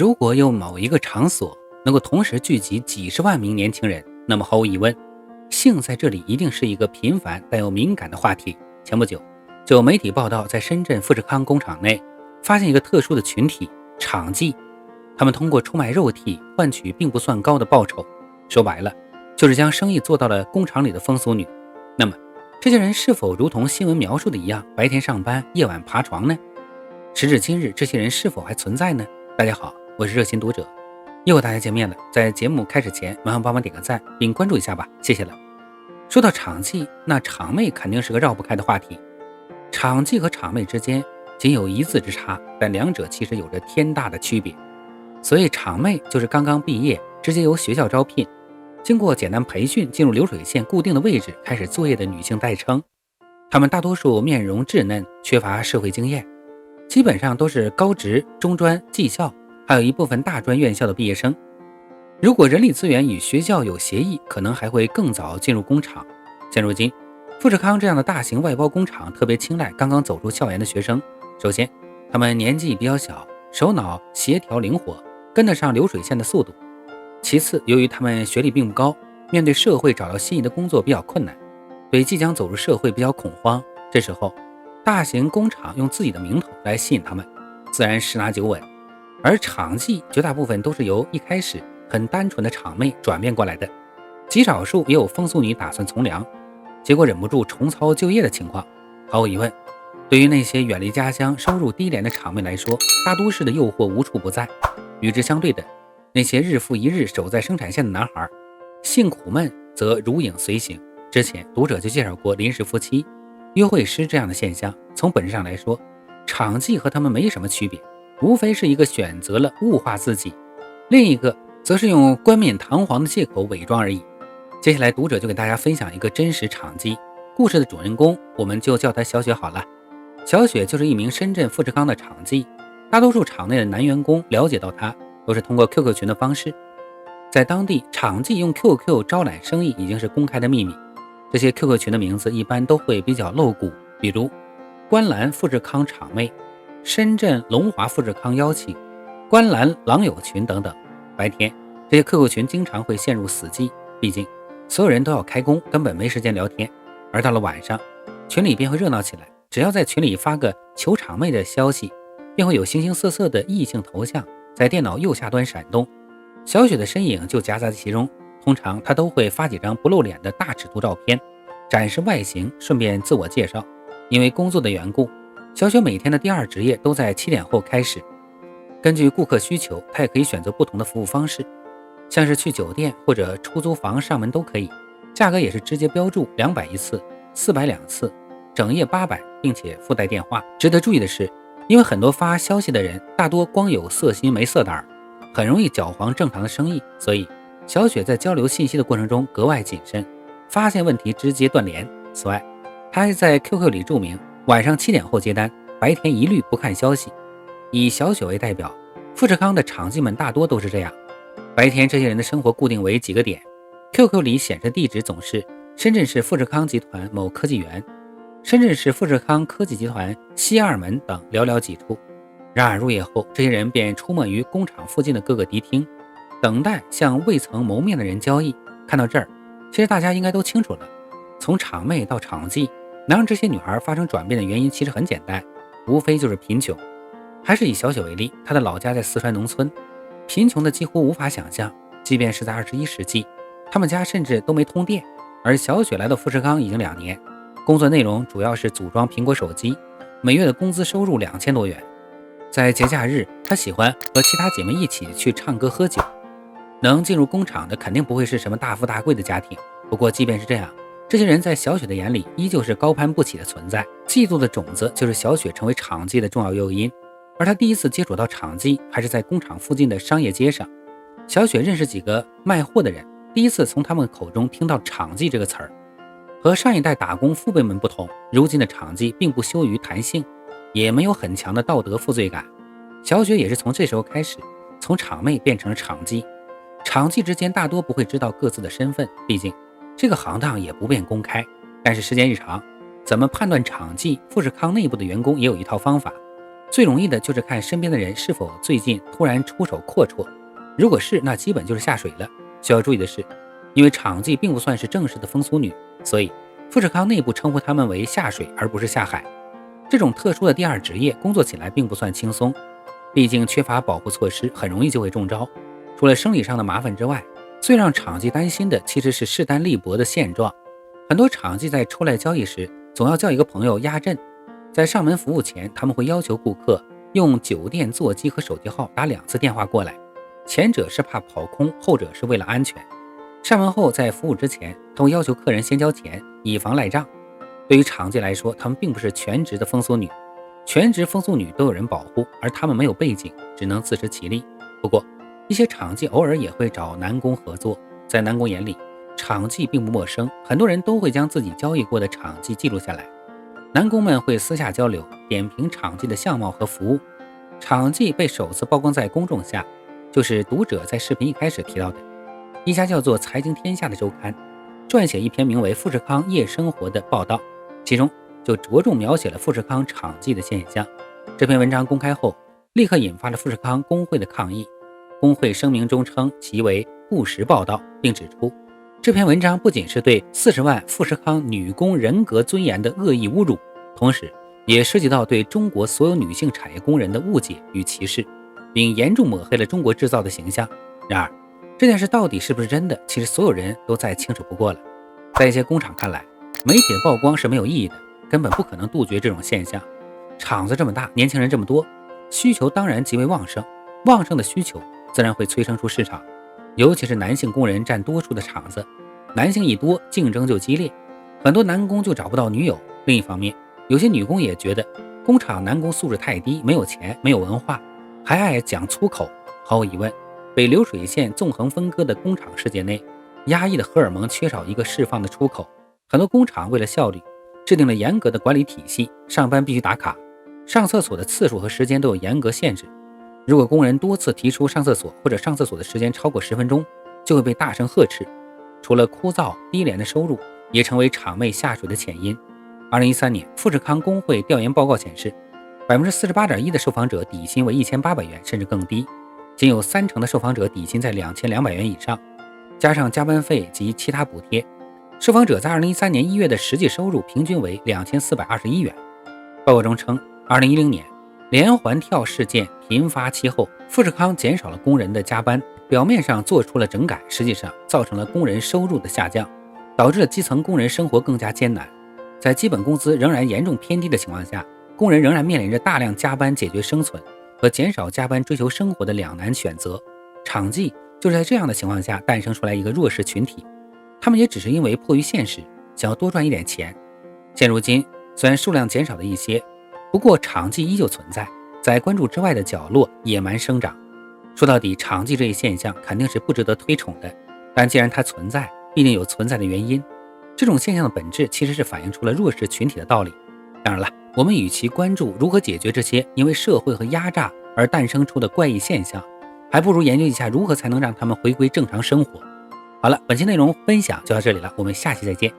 如果有某一个场所能够同时聚集几十万名年轻人，那么毫无疑问，性在这里一定是一个频繁但又敏感的话题。前不久，就有媒体报道，在深圳富士康工厂内发现一个特殊的群体——场妓。他们通过出卖肉体换取并不算高的报酬，说白了，就是将生意做到了工厂里的风俗女。那么，这些人是否如同新闻描述的一样，白天上班，夜晚爬床呢？时至今日，这些人是否还存在呢？大家好，我是热心读者，又和大家见面了。在节目开始前，麻烦帮忙点个赞并关注一下吧，谢谢了。说到场妓，那场妹肯定是个绕不开的话题。场妓和场妹之间仅有一字之差，但两者其实有着天大的区别。所以场妹就是刚刚毕业，直接由学校招聘，经过简单培训进入流水线固定的位置开始作业的女性代称。她们大多数面容稚嫩，缺乏社会经验，基本上都是高职、中专、技校，还有一部分大专院校的毕业生。如果人力资源与学校有协议，可能还会更早进入工厂。现如今，富士康这样的大型外包工厂特别青睐刚刚走出校园的学生。首先，他们年纪比较小，手脑协调灵活，跟得上流水线的速度。其次，由于他们学历并不高，面对社会找到心仪的工作比较困难，对即将走入社会比较恐慌。这时候，大型工厂用自己的名头来吸引他们，自然十拿九稳。而场妓绝大部分都是由一开始很单纯的场妹转变过来的，极少数也有风俗女打算从良，结果忍不住重操旧业的情况。毫无疑问，对于那些远离家乡、收入低廉的场妹来说，大都市的诱惑无处不在。与之相对的，那些日复一日守在生产线的男孩，性苦闷则如影随形。之前读者就介绍过临时夫妻、约会师这样的现象。从本质上来说，场妓和他们没什么区别，无非是一个选择了物化自己，另一个则是用冠冕堂皇的借口伪装而已。接下来读者就给大家分享一个真实场妓故事的主人公，我们就叫她小雪好了。小雪就是一名深圳富士康的场妓，大多数厂内的男员工了解到她都是通过 QQ 群的方式。在当地，场妓用 QQ 招揽生意已经是公开的秘密。这些 QQ 群的名字一般都会比较露骨，比如观澜富士康场妹、深圳龙华富士康邀请、观澜狼友群等等。白天，这些 QQ 群经常会陷入死寂，毕竟所有人都要开工，根本没时间聊天。而到了晚上，群里便会热闹起来，只要在群里发个求场妹的消息，便会有形形色色的异性头像在电脑右下端闪动，小雪的身影就夹杂在其中。通常她都会发几张不露脸的大尺度照片，展示外形，顺便自我介绍。因为工作的缘故，小雪每天的第二职业都在7点后开始。根据顾客需求，她也可以选择不同的服务方式，像是去酒店或者出租房上门都可以，价格也是直接标注200一次，400两次，整夜800，并且附带电话。值得注意的是，因为很多发消息的人大多光有色心没色胆，很容易搅黄正常的生意，所以小雪在交流信息的过程中格外谨慎，发现问题直接断联。此外，她还在 QQ 里注明晚上7点后接单，白天一律不看消息。以小雪为代表，富士康的场妓们大多都是这样。白天这些人的生活固定为几个点， QQ 里显示地址总是深圳市富士康集团某科技园、深圳市富士康科技集团西二门等寥寥几处。然而入夜后，这些人便出没于工厂附近的各个迪厅，等待向未曾谋面的人交易。看到这儿，其实大家应该都清楚了，从场妹到场妓，能让这些女孩发生转变的原因其实很简单，无非就是贫穷。还是以小雪为例，她的老家在四川农村，贫穷的几乎无法想象，即便是在21世纪，他们家甚至都没通电。而小雪来到富士康已经2年，工作内容主要是组装苹果手机，每月的工资收入2000多元。在节假日，她喜欢和其他姐妹一起去唱歌喝酒。能进入工厂的肯定不会是什么大富大贵的家庭，不过即便是这样，这些人在小雪的眼里依旧是高攀不起的存在。嫉妒的种子就是小雪成为场妓的重要诱因。而她第一次接触到场妓还是在工厂附近的商业街上。小雪认识几个卖货的人，第一次从他们口中听到场妓这个词儿。和上一代打工父辈们不同，如今的场妓并不羞于谈性，也没有很强的道德负罪感。小雪也是从这时候开始，从场妹变成了场妓。场妓之间大多不会知道各自的身份，毕竟这个行当也不便公开。但是时间一长，怎么判断场妓，富士康内部的员工也有一套方法。最容易的就是看身边的人是否最近突然出手阔绰，如果是，那基本就是下水了。需要注意的是，因为场记并不算是正式的风俗女，所以富士康内部称呼他们为下水而不是下海。这种特殊的第二职业工作起来并不算轻松，毕竟缺乏保护措施，很容易就会中招。除了生理上的麻烦之外，最让场记担心的其实是势单力薄的现状。很多场记在出来交易时，总要叫一个朋友压阵。在上门服务前，他们会要求顾客用酒店座机和手机号打2次电话过来，前者是怕跑空，后者是为了安全。上门后，在服务之前，他会要求客人先交钱，以防赖账。对于场记来说，他们并不是全职的风俗女，全职风俗女都有人保护，而他们没有背景，只能自食其力。不过一些场记偶尔也会找男工合作，在男工眼里，场记并不陌生，很多人都会将自己交易过的场记记录下来。男工们会私下交流，点评场记的相貌和服务。场记被首次曝光在公众下，就是读者在视频一开始提到的一家叫做财经天下的周刊撰写一篇名为富士康夜生活的报道，其中就着重描写了富士康场记的现象。这篇文章公开后，立刻引发了富士康工会的抗议。工会声明中称其为不实报道，并指出这篇文章不仅是对40万富士康女工人格尊严的恶意侮辱，同时也涉及到对中国所有女性产业工人的误解与歧视，并严重抹黑了中国制造的形象。然而这件事到底是不是真的，其实所有人都再清楚不过了。在一些工厂看来，媒体的曝光是没有意义的，根本不可能杜绝这种现象。厂子这么大，年轻人这么多，需求当然极为旺盛，旺盛的需求自然会催生出市场，尤其是男性工人占多数的厂子，男性一多，竞争就激烈，很多男工就找不到女友。另一方面，有些女工也觉得工厂男工素质太低，没有钱，没有文化，还爱讲粗口。毫无疑问，被流水线纵横分割的工厂世界内，压抑的荷尔蒙缺少一个释放的出口。很多工厂为了效率，制定了严格的管理体系，上班必须打卡，上厕所的次数和时间都有严格限制。如果工人多次提出上厕所，或者上厕所的时间超过10分钟，就会被大声呵斥。除了枯燥低廉的收入，也成为厂妹下水的前因。2013年，富士康工会调研报告显示，48.1% 的受访者底薪为1800元甚至更低，仅有30%的受访者底薪在2200元以上，加上加班费及其他补贴，受访者在2013年1月的实际收入平均为2421元。报告中称，2010年连环跳事件频发期后，富士康减少了工人的加班，表面上做出了整改，实际上造成了工人收入的下降，导致了基层工人生活更加艰难。在基本工资仍然严重偏低的情况下，工人仍然面临着大量加班解决生存和减少加班追求生活的两难选择。场记就是在这样的情况下诞生出来一个弱势群体，他们也只是因为迫于现实，想要多赚一点钱。现如今虽然数量减少了一些，不过场记依旧存在，在关注之外的角落野蛮生长。说到底，场记这一现象肯定是不值得推崇的，但既然它存在，必定有存在的原因。这种现象的本质其实是反映出了弱势群体的道理。当然了，我们与其关注如何解决这些因为社会和压榨而诞生出的怪异现象，还不如研究一下如何才能让他们回归正常生活。好了，本期内容分享就到这里了，我们下期再见。